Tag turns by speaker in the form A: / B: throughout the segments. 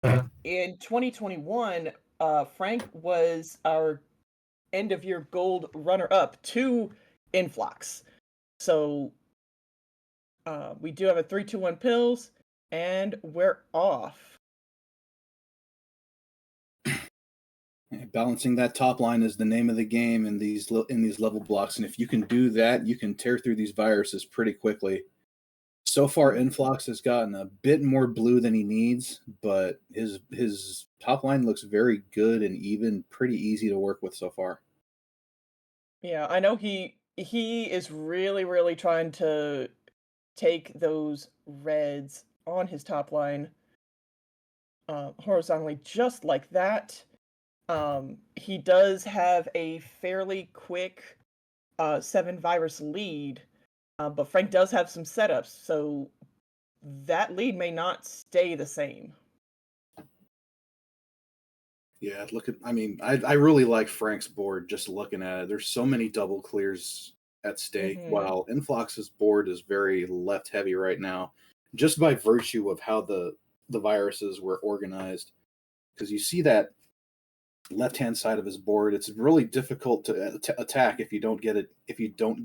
A: In 2021, Frank was our end of year gold runner up to Influx. So we do have a 3-2-1 pills, and we're off.
B: Balancing that top line is the name of the game in these level blocks, and if you can do that, you can tear through these viruses pretty quickly. So far, Influx has gotten a bit more blue than he needs, but his top line looks very good and even pretty easy to work with so far.
A: Yeah, I know he is really trying to take those reds on his top line horizontally just like that. He does have a fairly quick 7 virus lead, but Frank does have some setups, so that lead may not stay the same.
B: Yeah, I really like Frank's board just looking at it. There's so many double clears at stake,
A: Hmm.
B: while Influx's board is very left heavy right now, just by virtue of how the viruses were organized. Because you see that left hand side of his board, it's really difficult to attack if you don't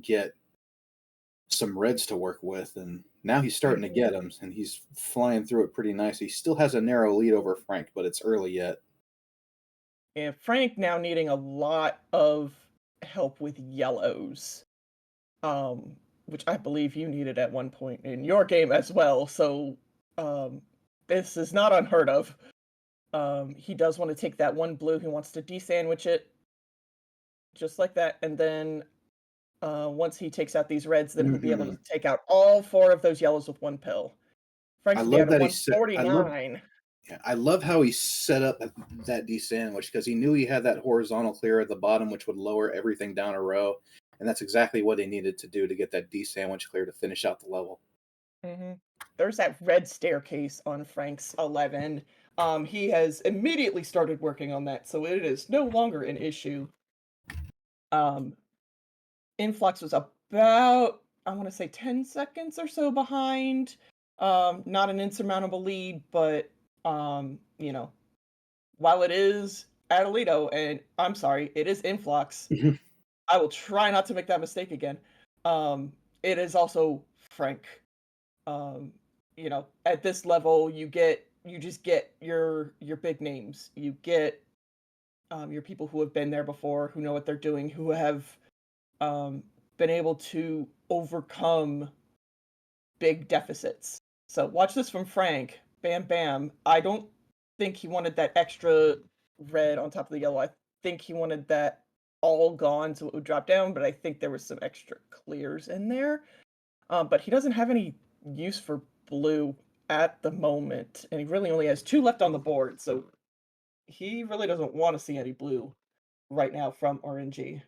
B: get some reds to work with. And now he's starting to
A: Hmm.
B: get them, and he's flying through it pretty nice. He still has a narrow lead over Frank, but it's early yet.
A: And Frank now needing a lot of help with yellows, um, which I believe you needed at one point in your game as well. So um, this is not unheard of. He does want to take that one blue. He wants to desandwich it just like that, and then once he takes out these reds, then he'll be able
B: Hmm.
A: to take out all 4 of those yellows with 1 pill.
B: I
A: Frank's down
B: love
A: to
B: that he set. I love
A: 149.
B: Yeah, I love how he set up that D sandwich because he knew he had that horizontal clear at the bottom, which would lower everything down a row, and that's exactly what he needed to do to get that D sandwich clear to finish out the level.
A: Mhm. There's that red staircase on Frank's 11. He has immediately started working on that, so it is no longer an issue. Um, Influx was about, I want to say 10 seconds or so behind. Not an insurmountable lead, but you know, while it is Adelito, and I'm sorry, it is Influx,
B: Mhm.
A: I will try not to make that mistake again. It is also Frank. Um, at this level, you just get your big names. You get your people who have been there before, who know what they're doing, who have um, been able to overcome big deficits. So watch this from Frank. Bam, bam. I don't think he wanted that extra red on top of the yellow. I think he wanted that all gone so it would drop down, but I think there was some extra clears in there. But he doesn't have any use for blue at the moment, and he really only has 2 left on the board, so he really doesn't want to see any blue right now from RNG.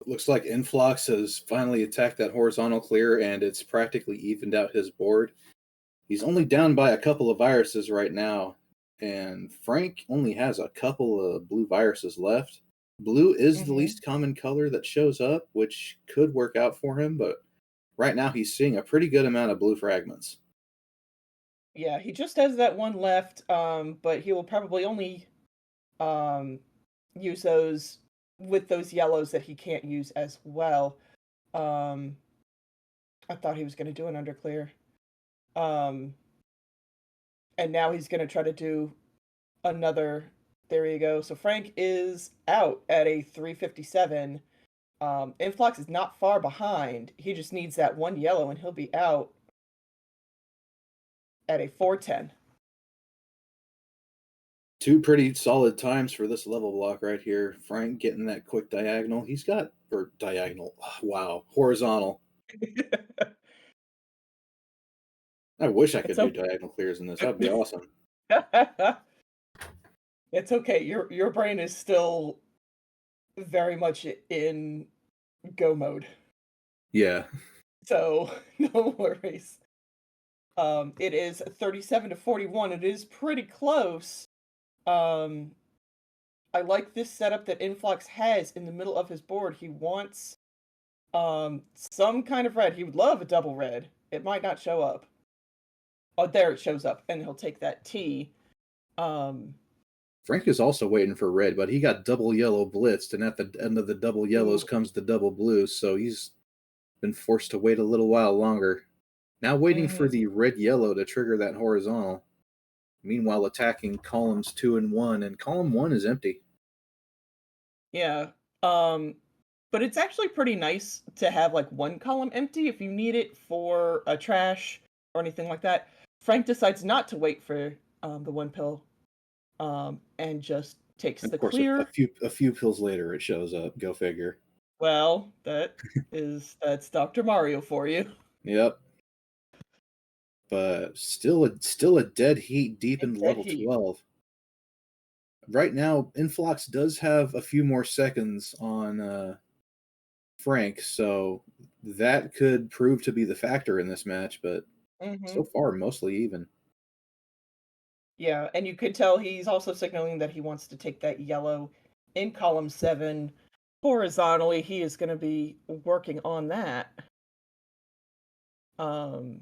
B: Looks like Influx has finally attacked that horizontal clear, and it's practically evened out his board. He's only down by a couple of viruses right now, and Frank only has a couple of blue viruses left. Blue is the
A: Hmm.
B: least common color that shows up, which could work out for him, but right now he's seeing a pretty good amount of blue fragments.
A: Yeah, he just has that one left, but he will probably only um, use those with those yellows that he can't use as well. Um, I thought he was going to do an underclear. Um, and now he's going to try to do another. There you go. So Frank is out at a 357. Influx is not far behind. He just needs that one yellow and he'll be out at a 410.
B: Two pretty solid times for this level block right here. Frank getting that quick diagonal. He's got, or diagonal, wow, horizontal. I wish I
A: It's
B: could do
A: okay.
B: diagonal clears in this. That'd be awesome.
A: It's okay. Your brain is still very much in go mode.
B: Yeah.
A: So no worries. It is 37 to 41. It is pretty close. Um, I like this setup that Influx has in the middle of his board. He wants some kind of red. He would love a double red. It might not show up. Oh, there it shows up, and he'll take that T. Um,
B: Frank is also waiting for red, but he got double yellow blitzed, and at the end of the double yellows
A: ooh,
B: comes the double blues, so he's been forced to wait a little while longer. Now waiting for
A: mm-hmm.
B: the red yellow to trigger that horizontal. Meanwhile, attacking columns 2 and 1, and column 1 is empty.
A: Yeah. Um, but it's actually pretty nice to have like one column empty if you need it for a trash or anything like that. Frank decides not to wait for the one pill and just takes
B: And
A: the
B: of course,
A: clear.
B: a few pills later, it shows up. Go figure.
A: Well, that's Dr. Mario for you.
B: Yep. But still a dead heat deep
A: And
B: into
A: dead
B: level
A: heat.
B: 12. Right now, Influx does have a few more seconds on Frank, so that could prove to be the factor in this match, but
A: Hmm.
B: so far, mostly even.
A: Yeah, and you could tell he's also signaling that he wants to take that yellow in column 7 horizontally. He is going to be working on that. Um,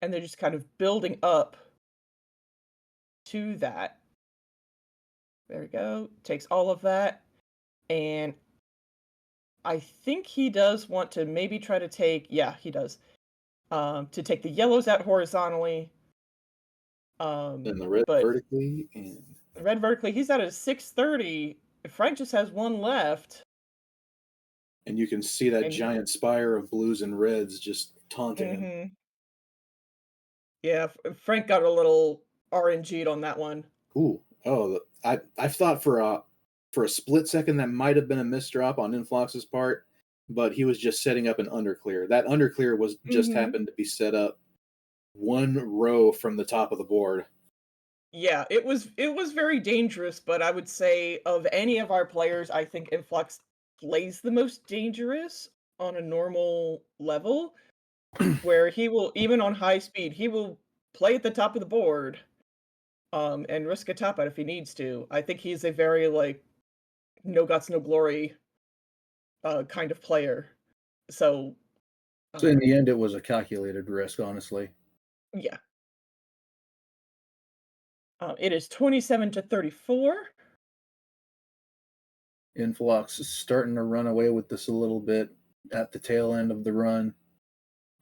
A: and they're just kind of building up to that. There we go. Takes all of that. And I think he does want to maybe try to take, yeah, he does. To take the yellows out horizontally.
B: And the red
A: But
B: vertically, and
A: red vertically, he's at a 630. Frank just has one left.
B: you can see that
A: And
B: giant spire of blues and reds just taunting him.
A: hmm yeah, Frank got a little RNG'd on that one.
B: Ooh, oh, I thought for a split second that might have been a misdrop on Influx's part, but he was just setting up an underclear. That underclear was just
A: Hmm.
B: happened to be set up one row from the top of the board.
A: Yeah, it was very dangerous, but I would say of any of our players, I think Influx plays the most dangerous on a normal level, where he will even on high speed, he will play at the top of the board, and risk a top out if he needs to. I think he's a very like no guts, no glory kind of player. So
B: So in the
A: um
B: end, it was a calculated risk, honestly.
A: yeah. It is 27-34.
B: Influx is starting to run away with this a little bit at the tail end of the run.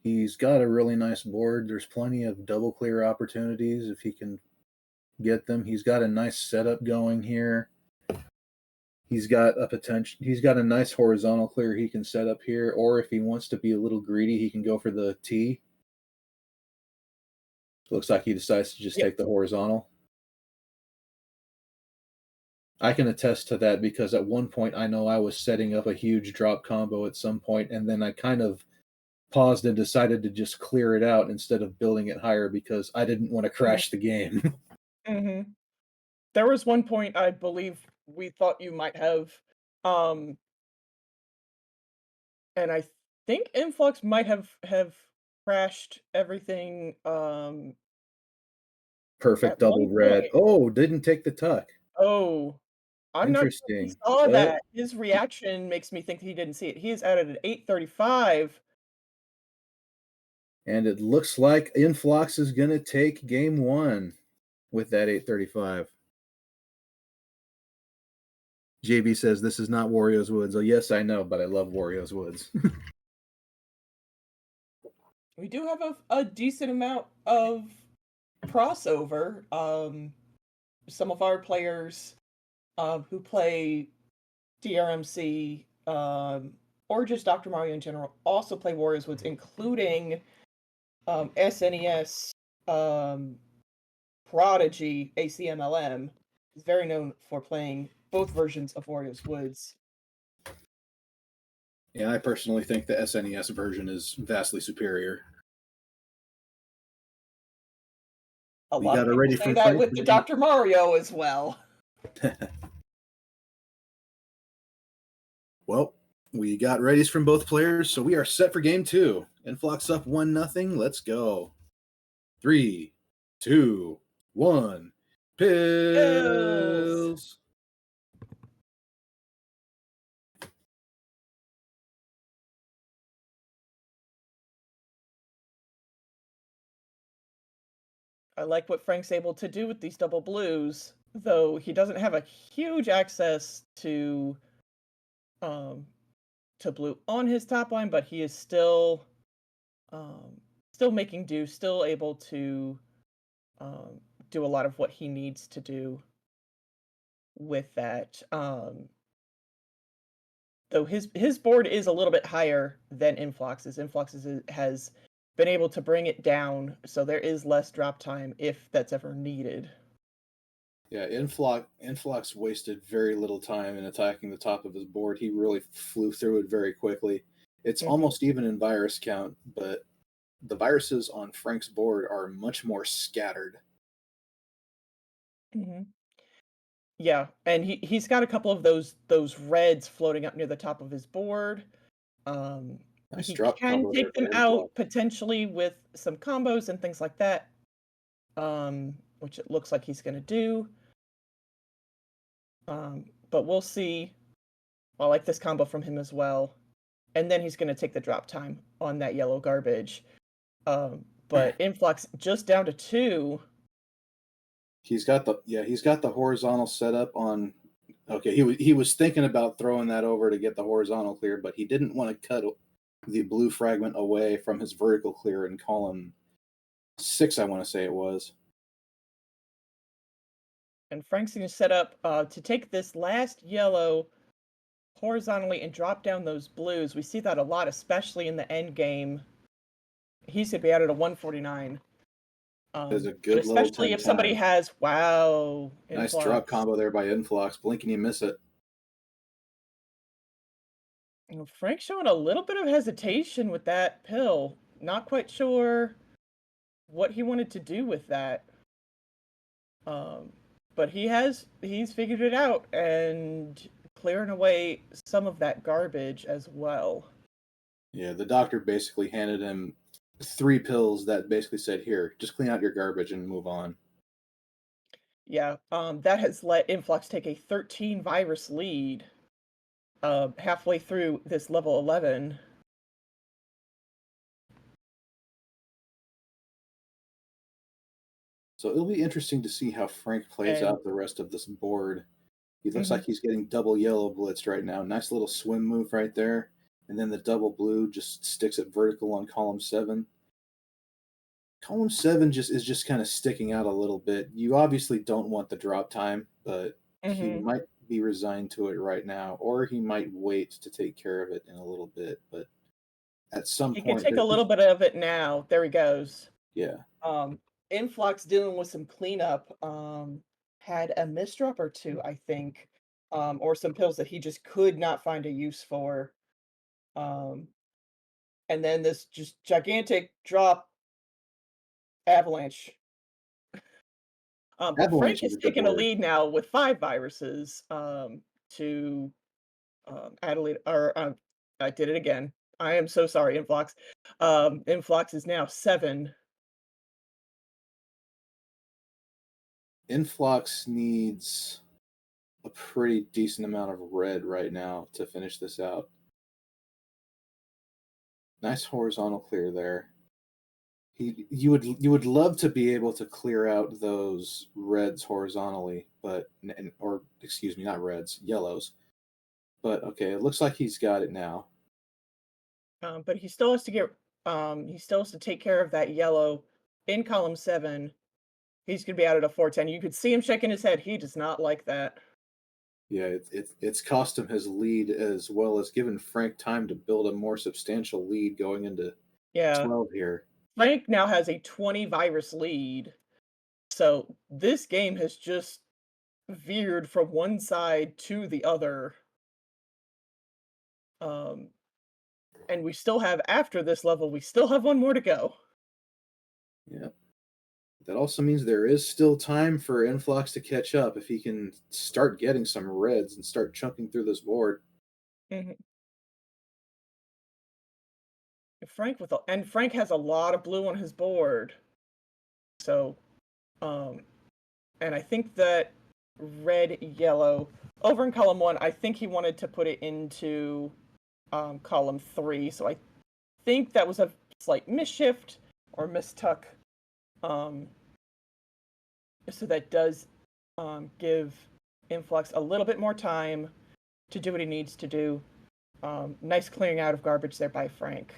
B: He's got a really nice board. There's plenty of double clear opportunities if he can get them. He's got a nice setup going here. He's got a potential. He's got a nice horizontal clear he can set up here, or if he wants to be a little greedy, he can go for the T. Looks like he decides to just
A: Yep.
B: take the horizontal. I can attest to that because at one point I know I was setting up a huge drop combo at some point, and then I kind of paused and decided to just clear it out instead of building it higher because I didn't want to
A: Mhm.
B: crash the game.
A: Mhm. There was one point I believe we thought you might have, um, and I think Influx might have crashed everything,
B: Perfect
A: at one
B: double red.
A: point.
B: Oh, didn't take the tuck.
A: Oh, I'm not sure if he
B: Interesting.
A: saw
B: But
A: that. His reaction makes me think he didn't see it. He is out at an 835.
B: and it looks like Influx is gonna take game one with that 835. JB says this is not Wario's Woods. Oh, yes, I know, but I love Wario's Woods.
A: We do have a decent amount of crossover. Some of our players who play DrMC or just Dr. Mario in general also play Warriors Woods, including SNES um, Prodigy ACMLM is very known for playing both versions of Warriors Woods.
B: Yeah, I personally think the SNES version is vastly superior.
A: A
B: We
A: lot
B: got
A: of
B: a
A: people
B: ready
A: say
B: from
A: that
B: Frank.
A: with the Dr. Mario as well.
B: Well, we got readies from both players, so we are set for game two. Influx up 1-0. Let's go. 3, 2, 1.
A: Pills.
B: Pills.
A: I like what Frank's able to do with these double blues, though he doesn't have a huge access um to blue on his top line, but he is um still making do, still able to um do a lot of what he needs to do with that. Though his board is a little bit higher than Influx's. Influx's has been able to bring it down, so there is less drop time if that's ever needed.
B: Yeah, Influx wasted very little time in attacking the top of his board. He really flew through it very quickly. It's
A: Mhm,
B: almost even in virus count, but the viruses on Frank's board are much more scattered.
A: mhm. Yeah, and he's got a couple of those reds floating up near the top of his board.
B: Nice
A: He
B: drop
A: can
B: combo there
A: take them
B: by
A: out
B: Influx.
A: potentially with some combos and things like that, which it looks like he's gonna do. But we'll see. I like this combo from him as well. And then he's gonna take the drop time on that yellow garbage. But Influx just down to 2.
B: He's got the horizontal setup on. Okay, he was thinking about throwing that over to get the horizontal clear, but he didn't want to cut the blue fragment away from his vertical clear in column 6, I want to say it was.
A: And Frank's gonna set up to take this last yellow horizontally and drop down those blues. We see that a lot, especially in the end game. He's gonna be out at a 149.
B: Is a
A: But
B: good little
A: especially
B: 10
A: if somebody
B: time.
A: has wow
B: Nice drop
A: Influx.
B: combo there by Influx. Blink and you miss it.
A: You know, Frank's showing a little bit of hesitation with that pill. Not quite sure what he wanted to do with that. Um, but he's figured it out and clearing away some of that garbage as well.
B: Yeah, the doctor basically handed him 3 pills that basically said, "Here, just clean out your garbage and move on."
A: Yeah, that has let Influx take a 13 virus lead halfway through this level 11.
B: So it'll be interesting to see how Frank plays
A: And
B: out the rest of this board. He looks
A: mhm,
B: like he's getting double yellow blitzed right now. Nice little swim move right there. And then the double blue just sticks it vertical on column 7. Column 7 just kind of sticking out a little bit. You obviously don't want the drop time, but he
A: mhm.
B: might be resigned to it right now, or he might wait to take care of it in a little bit. But at some
A: He could
B: point,
A: take a
B: there's
A: little
B: just
A: bit of it now. There he goes.
B: yeah,
A: Um, Influx dealing with some cleanup. Had a misdrop or two, I think, or some pills that he just could not find a use for. Um, and then this just gigantic drop avalanche. But Frank
B: Avalanche is
A: has
B: a good
A: taken a
B: word.
A: lead now with 5 viruses to Adelaide. Or I did it again. I am so sorry, Influx. Influx is now 7.
B: Influx needs a pretty decent amount of red right now to finish this out. Nice horizontal clear there. You would love to be able to clear out those reds horizontally, but or excuse me, not reds, yellows. But okay, it looks like he's got it now.
A: But he still has to get he still has to take care of that yellow in column 7. He's gonna be out at a 410. You could see him shaking his head. He does not like that.
B: Yeah, it's cost him his lead as well as given Frank time to build a more substantial lead going into
A: Yeah.
B: 12 here.
A: Frank now has a 20 virus lead. So this game has just veered from one side to the other. Um, and we still have after this level, we still have one more to go.
B: Yeah. That also means there is still time for Influx to catch up if he can start getting some reds and start chunking through this board.
A: Mhm. And Frank has a lot of blue on his board. So um and I think that red, yellow over in column 1, I think he wanted to put it into column 3. So I think that was a slight misshift or mistuck. Um So that does give Influx a little bit more time to do what he needs to do. Nice clearing out of garbage there by Frank.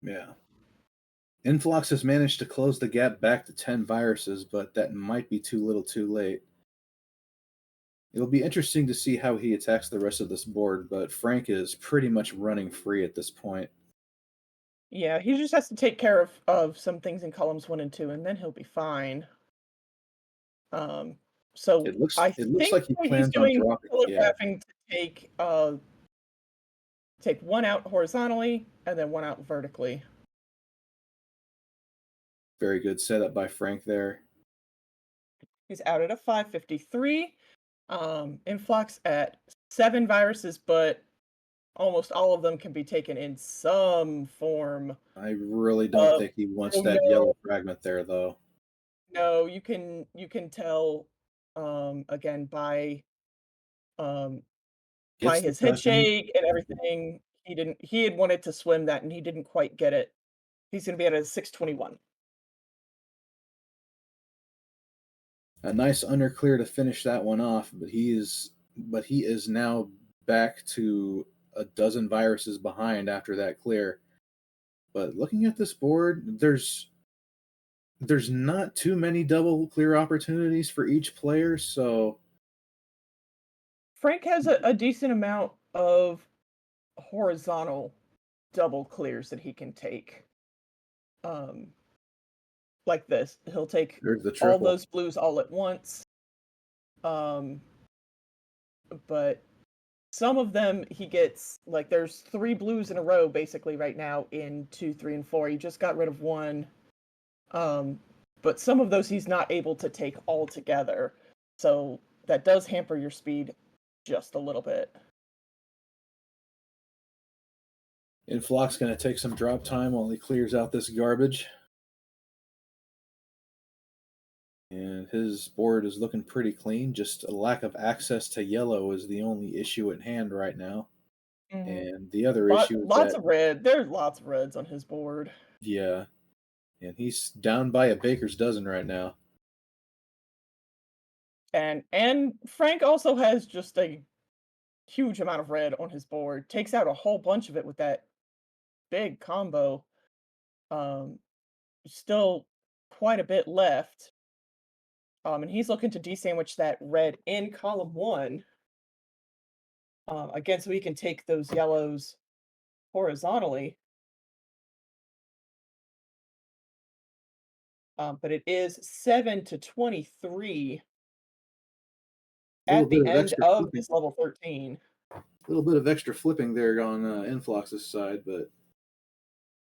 B: Yeah. Influx has managed to close the gap back to 10 viruses, but that might be too little too late. It'll be interesting to see how he attacks the rest of this board, but Frank is pretty much running free at this point.
A: Yeah, he just has to take care of some things in columns 1 and 2, and then he'll be fine. Um, so I
B: It looks
A: think
B: like he
A: he's
B: plans on
A: doing
B: dropping. Yeah,
A: telegraphing to take one out horizontally and then one out vertically.
B: very good setup by Frank there.
A: He's out at a 553. Influx at 7 viruses, but almost all of them can be taken in some form
B: I really don't
A: of.
B: think he wants
A: Oh
B: that
A: no,
B: yellow fragment there, though.
A: no, you can tell again um by
B: Gets the
A: his head
B: cushion.
A: shake and everything. He had wanted to swim that and he didn't quite get it. He's gonna be at a 621.
B: A nice underclear to finish that one off, but he is now back to a dozen viruses behind after that clear. But looking at this board, there's not too many double clear opportunities for each player, so
A: Frank has a decent amount of horizontal double clears that he can take. Um, like this. He'll take
B: there's the
A: all
B: triple.
A: those blues all at once. Um, but some of them he gets like there's 3 blues in a row basically right now in 2, 3, and 4. He just got rid of one. Um, but some of those he's not able to take all together. So that does hamper your speed just a little bit.
B: Inflock's going to take some drop time while he clears out this garbage. And his board is looking pretty clean. Just a lack of access to yellow is the only issue at hand right now.
A: Hmm.
B: And the other issue is
A: Lots
B: that,
A: of red. There's lots of reds on his board.
B: yeah, and he's down by a baker's dozen right now.
A: And Frank also has just a huge amount of red on his board. Takes out a whole bunch of it with that big combo. Um, Still quite a bit left. And he's looking to desandwich that red in column 1. Again, so he can take those yellows horizontally. But it is 7-23
B: A little
A: at
B: bit
A: the
B: of
A: end
B: extra
A: of
B: flipping,
A: this level 13.
B: a little bit of extra flipping there on Inflox's side, but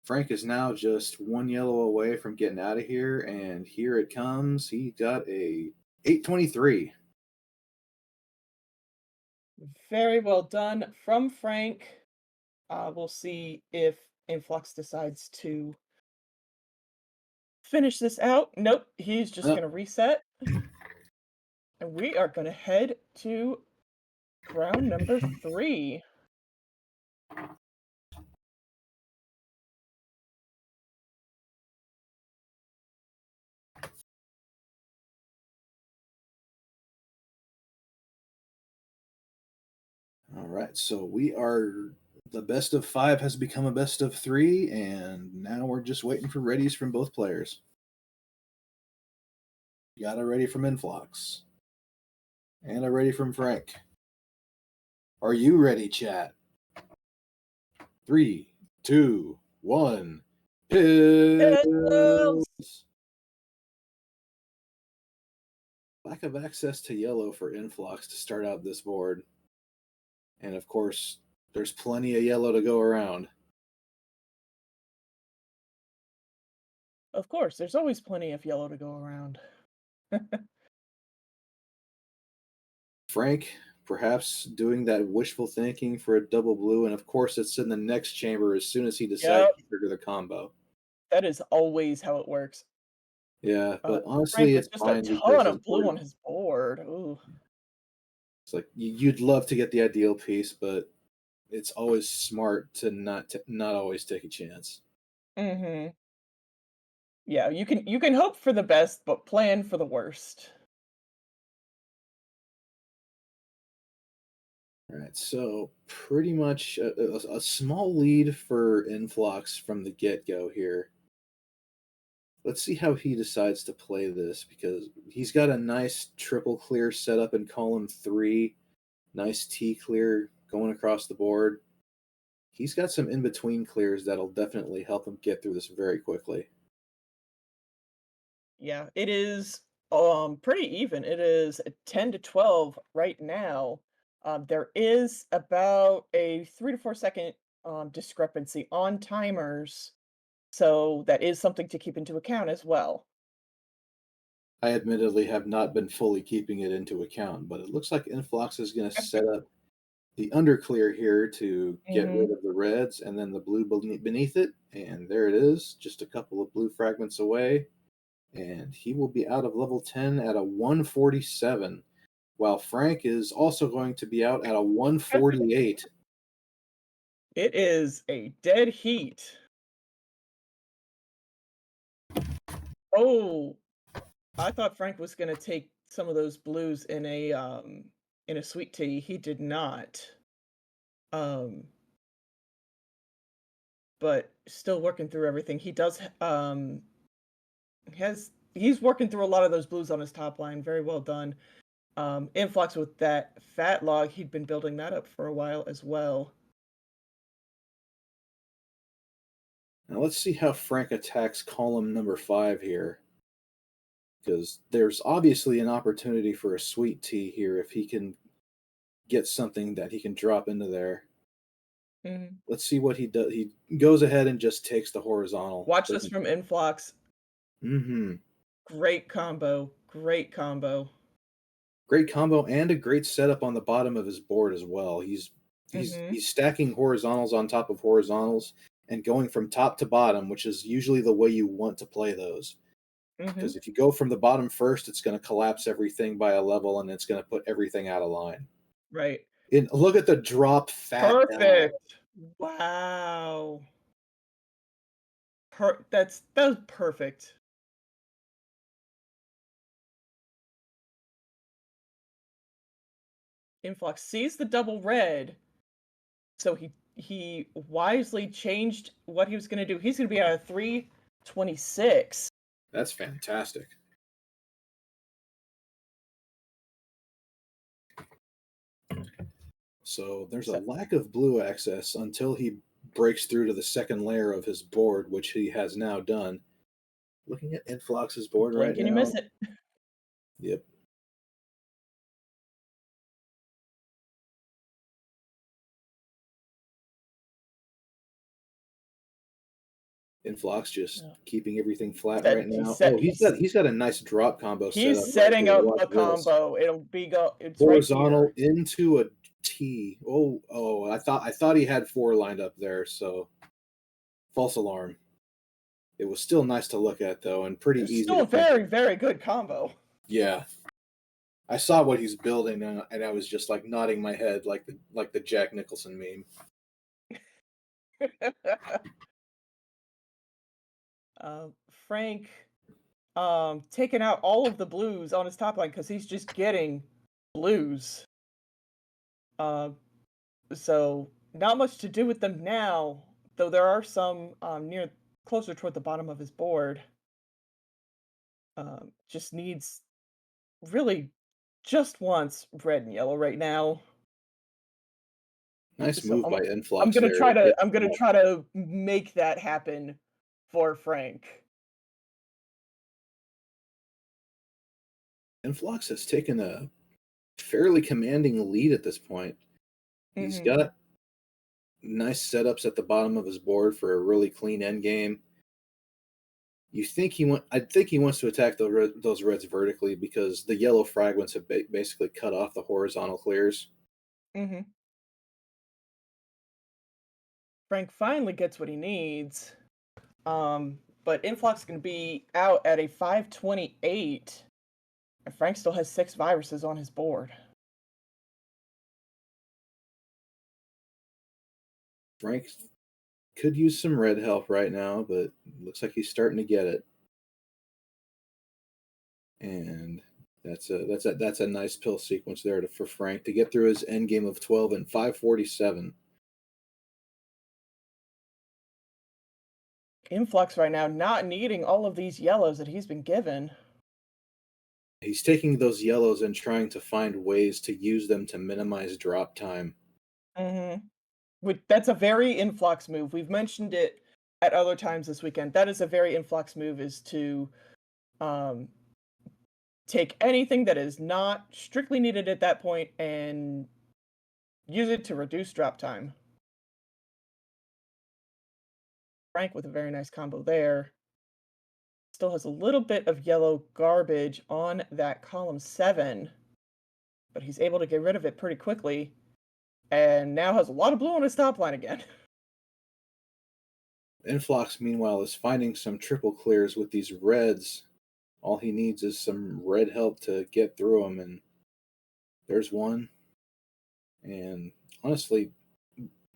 B: Frank is now just one yellow away from getting out of here, and here it comes. He got a 823.
A: Very well done from Frank. We'll see if Influx decides to finish this out. Nope, he's just going to reset. And we are going to head to round number 3.
B: All right, so we are the best of 5 has become a best of 3, and now we're just waiting for readies from both players. Got a ready from Influx, and a ready from Frank. Are you ready, chat? 3, 2, 1.
A: Pistols!
B: Pills! Lack of access to yellow for Influx to start out this board. And of course, there's plenty of yellow to go around.
A: Of course, there's always plenty of yellow to go around.
B: Frank, perhaps doing that wishful thinking for a double blue, and of course, it's in the next chamber as soon as he decides
A: Yep,
B: to trigger the combo.
A: that is always how it works.
B: Yeah, but
A: Frank
B: honestly,
A: with
B: it's
A: just a
B: fine because
A: ton
B: his
A: of blue
B: board.
A: on his board. Ooh.
B: It's like you'd love to get the ideal piece, but it's always smart to not always take a chance.
A: Mm-hmm. Yeah, you can hope for the best, but plan for the worst.
B: All right, so pretty much a small lead for Influx from the get go here. Let's see how he decides to play this because he's got a nice triple clear set up in column three. Nice T clear going across the board. He's got some in between clears that'll definitely help him get through this very quickly.
A: Yeah, it is pretty even. It is 10 to 12 right now. There is about a 3 to 4 second discrepancy on timers, so that is something to keep into account as well.
B: I admittedly have not been fully keeping it into account, but it looks like Influx is going to set up the underclear here to get rid
A: Hmm.
B: of the reds and then the blue beneath it. And there it is, just a couple of blue fragments away. And he will be out of level 10 at a 147, while Frank is also going to be out at a 148.
A: It is a dead heat. Oh, I thought Frank was gonna take some of those blues in a sweet tea. He did not. Um, but still working through everything. He does he's working through a lot of those blues on his top line. Very well done. Influx with that fat log, he'd been building that up for a while as well.
B: Now let's see how Frank attacks column number 5 here, because there's obviously an opportunity for a sweet tea here if he can get something that he can drop into there.
A: Mhm.
B: Let's see what he does. He goes ahead and just takes the horizontal.
A: Watch this
B: Doesn't.
A: from Influx.
B: Mm-hmm.
A: Great combo. Great combo.
B: Great combo and a great setup on the bottom of his board as well.
A: Mhm.
B: He's stacking horizontals on top of horizontals and going from top to bottom, which is usually the way you want to play those. Because
A: Mhm.
B: if you go from the bottom first, it's going to collapse everything by a level and it's going to put everything out of line.
A: Right.
B: And look at the drop fat die.
A: Perfect. Wow. That was perfect. Influx sees the double red, so he wisely changed what he was gonna do. He's gonna be at a 326.
B: That's fantastic. So there's a
A: So
B: lack of blue access until he breaks through to the second layer of his board, which he has now done. Looking at Influx's board right
A: blink and you miss
B: now.
A: it.
B: Yep. Influx just
A: Yeah.
B: keeping everything flat right
A: Set
B: now. Oh, he's got a nice drop combo set
A: he's
B: up right
A: setting
B: here.
A: up
B: Watch
A: a
B: this.
A: combo. It's right
B: Horizontal
A: here.
B: into a T. Oh, I thought he had 4 lined up there, so false alarm. It was still nice to look at though and pretty
A: It's
B: easy
A: still
B: to
A: a
B: pick
A: very,
B: up.
A: very good combo.
B: Yeah. I saw what he's building and I was just like nodding my head like the Jack Nicholson meme.
A: Frank taking out all of the blues on his top line because he's just getting blues. Uh, so not much to do with them now, though there are some near closer toward the bottom of his board. Just needs really just wants red and yellow right now.
B: Nice
A: So
B: move by Influx there.
A: I'm gonna try to make that happen for Frank.
B: Influx has taken a fairly commanding lead at this point. He's
A: Hmm.
B: got nice setups at the bottom of his board for a really clean end game. I think he wants to attack those reds vertically because the yellow fragments have basically cut off the horizontal clears.
A: Hmm. Frank finally gets what he needs. But Influx is gonna be out at a 528, and Frank still has 6 viruses on his board.
B: Frank could use some red help right now, but looks like he's starting to get it. And that's a nice pill sequence there for Frank to get through his end game of 12 and 547.
A: Influx right now not needing all of these yellows that he's been given.
B: He's taking those yellows and trying to find ways to use them to minimize drop time.
A: That's a very Influx move. We've mentioned it at other times this weekend. That is a very Influx move, is to take anything that is not strictly needed at that point and use it to reduce drop time. Frank with a very nice combo there. Still has a little bit of yellow garbage on that column 7, but he's able to get rid of it pretty quickly, and now has a lot of blue on his top line again.
B: Influx, meanwhile, is finding some triple clears with these reds. All he needs is some red help to get through them, and there's one. And honestly,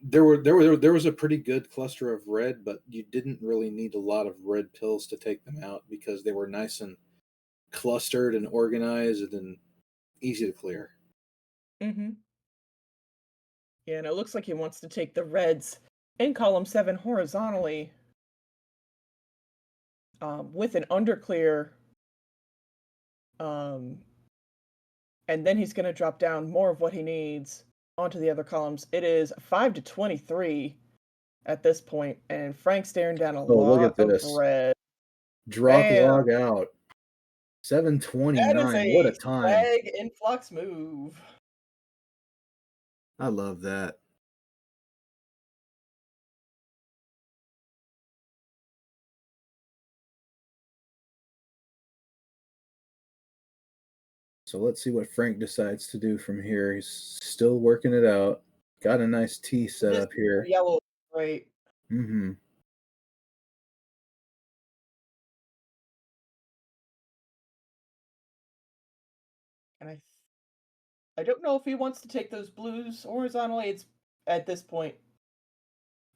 B: there was a pretty good cluster of red, but you didn't really need a lot of red pills to take them out because they were nice and clustered and organized and easy to clear.
A: Yeah, and it looks like he wants to take the reds in column 7 horizontally with an underclear, and then he's going to drop down more of what he needs onto the other columns. It is 5-23 at this point, and Frank's staring down a lot of red.
B: Drop log out. 7:29. What a time.
A: Swag Influx move.
B: I love that. So let's see what Frank decides to do from here. He's still working it out. Got a nice T set up here.
A: Yellow, great.
B: Mm-hmm.
A: And I don't know if he wants to take those blues horizontally. It's at this point,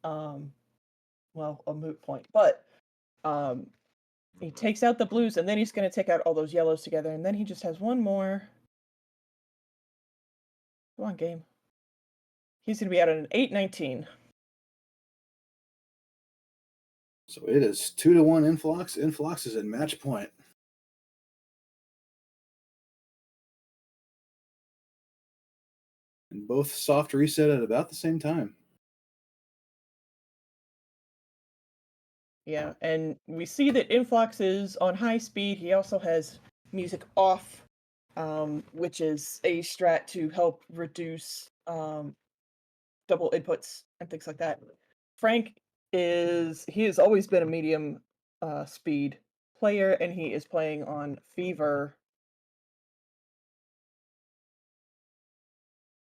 A: well, a moot point. But he takes out the blues, and then he's going to take out all those yellows together, and then he just has one more. Come on, game. He's going to be out at an 8-19.
B: So it is 2-1 Influx. Influx is at match point. And both soft reset at about the same time.
A: Yeah, and we see that Influx is on high speed. He also has music off, which is a strat to help reduce double inputs and things like that. Frank he has always been a medium speed player, and he is playing on Fever.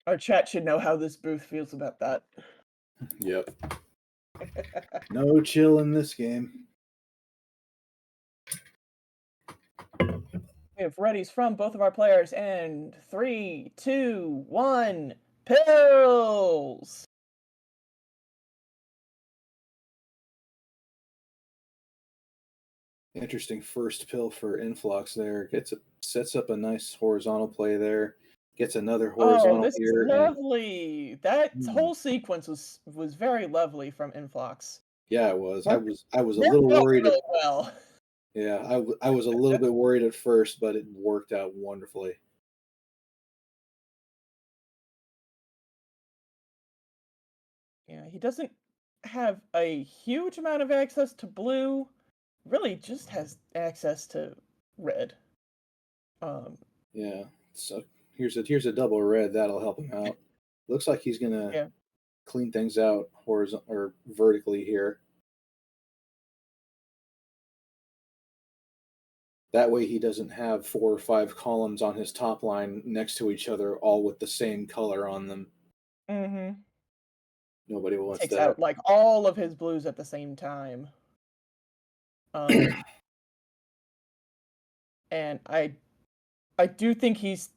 A: Our chat should know how this booth feels about that.
B: Yep. No chill in this game.
A: We have readies from both of our players, and 3, 2, 1, pills!
B: Interesting first pill for Influx there. Sets up a nice horizontal play there. Gets another horizontal
A: this
B: here.
A: Is lovely. That whole sequence was very lovely from Influx.
B: Yeah, it was. I was a little worried.
A: Really well.
B: Yeah, I was a little bit worried at first, but it worked out wonderfully.
A: Yeah, he doesn't have a huge amount of access to blue. Really just has access to red.
B: Yeah. So here's a double red that'll help him out. Looks like he's gonna clean things out horizontal or vertically here. That way he doesn't have 4 or 5 columns on his top line next to each other, all with the same color on them.
A: Mm-hmm.
B: Nobody wants
A: Takes
B: that.
A: out like all of his blues at the same time. And I do think he's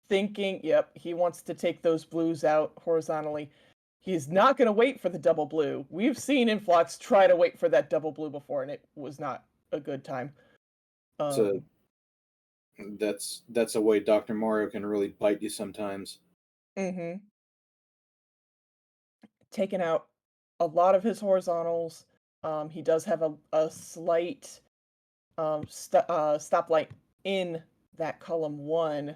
A: thinking, yep, he wants to take those blues out horizontally. He's not going to wait for the double blue. We've seen Influx try to wait for that double blue before, and it was not a good time.
B: That's a way Dr. Mario can really bite you sometimes.
A: Mm-hmm. Taking out a lot of his horizontals. He does have a slight stoplight in that column one.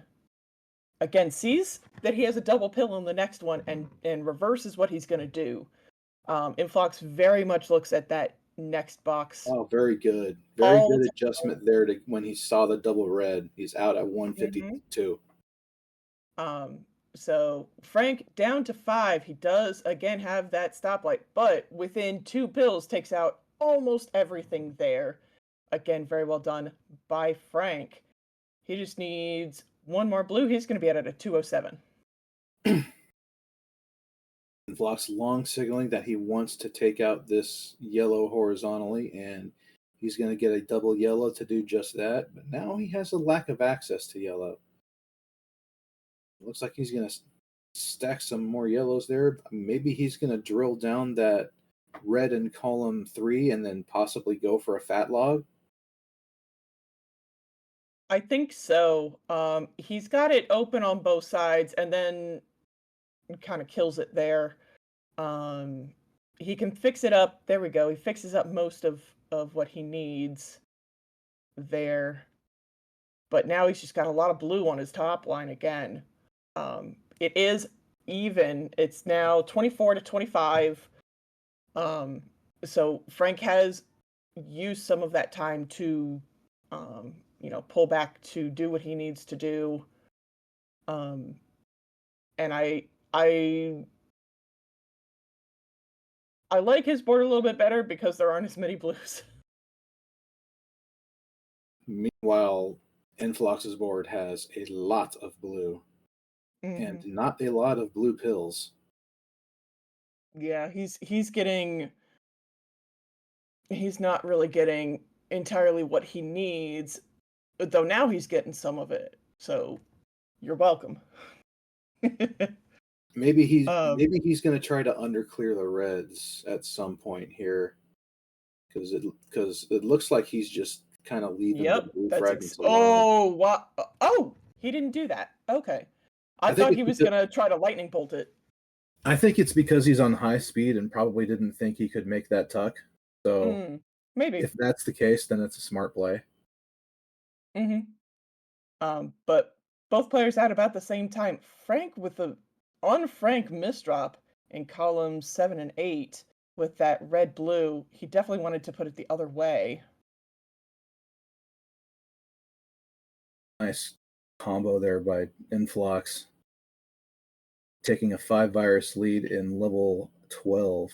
A: Again, sees that he has a double pill in the next one and reverses what he's going to do. Influx very much looks at that next box
B: Oh, very good. Very
A: all
B: good
A: the
B: adjustment there to when he saw the double red. He's out at
A: time. Hmm.
B: 152.
A: So Frank down to 5. He does again have that stoplight, but within 2 pills takes out almost everything there. Again, very well done by Frank. He just needs one more blue. He's going to be at a 207.
B: Vlock's long signaling that he wants to take out this yellow horizontally, and he's going to get a double yellow to do just that. But now he has a lack of access to yellow. Looks like he's going to stack some more yellows there. Maybe he's going to drill down that red in column 3 and then possibly go for a fat log.
A: I think so. He's got it open on both sides and then kind of kills it there. Um, he can fix it up. There we go. He fixes up most of what he needs there. But now he's just got a lot of blue on his top line again. It is even. It's now 24 to 25. Um, so Frank has used some of that time to, pull back to do what he needs to do. Um, and I like his board a little bit better because there aren't as many blues.
B: Meanwhile, Influx's board has a lot of blue and
A: Hmm.
B: not a lot of blue pills.
A: Yeah, he's not really getting entirely what he needs, though now he's getting some of it. So you're welcome. um,
B: Maybe he's going to try to underclear the reds at some point here because it looks like he's just kind of leaving the
A: yep,
B: blue
A: that's
B: fragments alone.
A: oh wow. Oh, he didn't do that. Okay. I
B: I think
A: thought
B: it's
A: he was
B: because
A: gonna try to lightning bolt it.
B: I think it's because he's on high speed and probably didn't think he could make that tuck. So
A: Mm, maybe.
B: if that's the case, then it's a smart play.
A: Hmm. But both players at about the same time. Frank with the on Frank misdrop in columns 7 and 8 with that red blue. He definitely wanted to put it the other way.
B: Nice combo there by Influx, taking a 5 virus lead in level 12.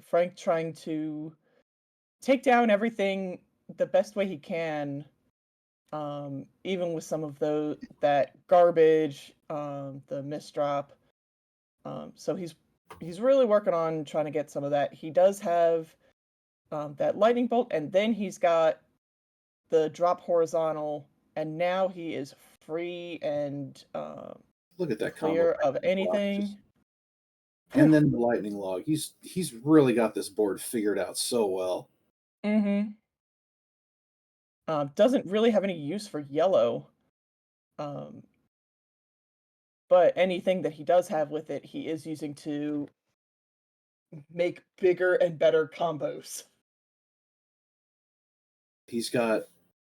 A: Frank trying to take down everything the best way he can, even with some of that garbage, the misdrop. So he's really working on trying to get some of that. He does have that lightning bolt, and then he's got the drop horizontal, and now he is free and
B: Look at that combo
A: clear
B: by
A: of
B: Influx.
A: anything.
B: And
A: Whew.
B: then the lightning log. He's really got this board figured out so well.
A: Mm-hmm. Doesn't really have any use for yellow. Um, but anything that he does have with it, he is using to make bigger and better combos.
B: He's got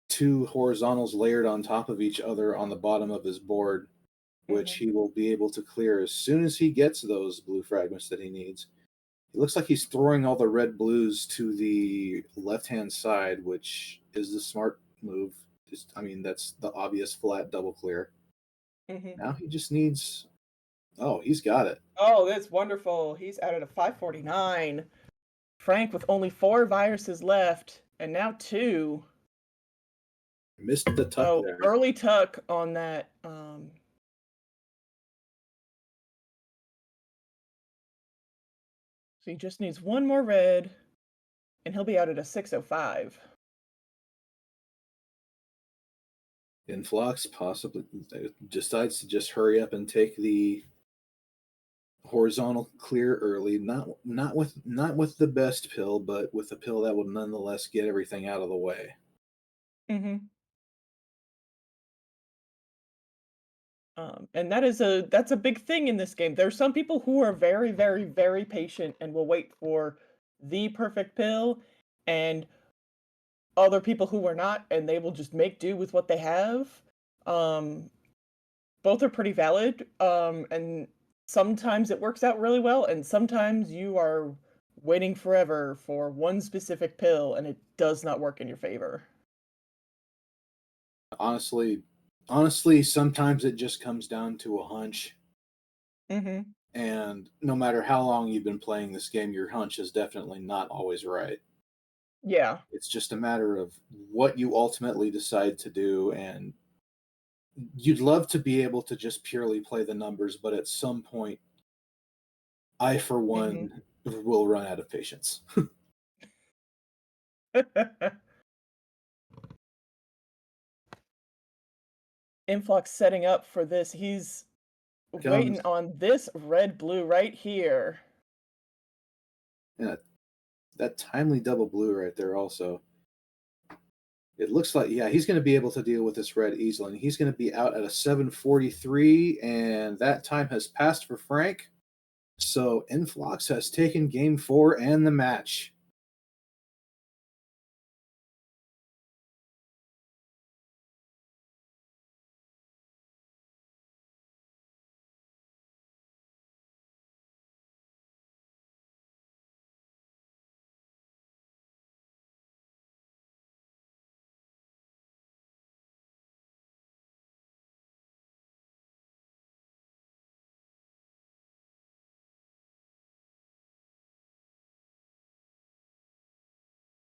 B: 2 horizontals layered on top of each other on the bottom of his board, which
A: Hmm.
B: he will be able to clear as soon as he gets those blue fragments that he needs. It looks like he's throwing all the red blues to the left hand side, which is the smart move. I mean, that's the obvious flat double clear.
A: Hmm.
B: Now he just needs. Oh, he's got it.
A: Oh, that's wonderful. He's out at a 549. Frank with only 4 viruses left, and now 2.
B: Missed the tuck
A: Oh,
B: there.
A: early tuck on that. So he just needs one more red, and he'll be out at a 605.
B: Influx possibly decides to just hurry up and take the Horizontal clear early, not with the best pill, but with a pill that will nonetheless get everything out of the way.
A: Mhm. And that's a big thing in this game. There's some people who are very, very, very patient and will wait for the perfect pill, and other people who are not, and they will just make do with what they have. Um, Both are pretty valid, and sometimes it works out really well, and sometimes you are waiting forever for one specific pill, and it does not work in your favor.
B: Honestly, honestly, sometimes it just comes down to a hunch.
A: Mhm.
B: And no matter how long you've been playing this game, your hunch is definitely not always right.
A: Yeah.
B: It's just a matter of what you ultimately decide to do. And you'd love to be able to just purely play the numbers, but at some point, I, for
A: Mhm.
B: one, will run out of patience.
A: Influx setting up for this. He's waiting
B: Comes
A: on this red blue right here.
B: yeah, that timely double blue right there, also. It looks like, yeah, he's going to be able to deal with this red easily. And he's going to be out at a 7:43, and that time has passed for Frank. So Influx has taken game 4 and the match.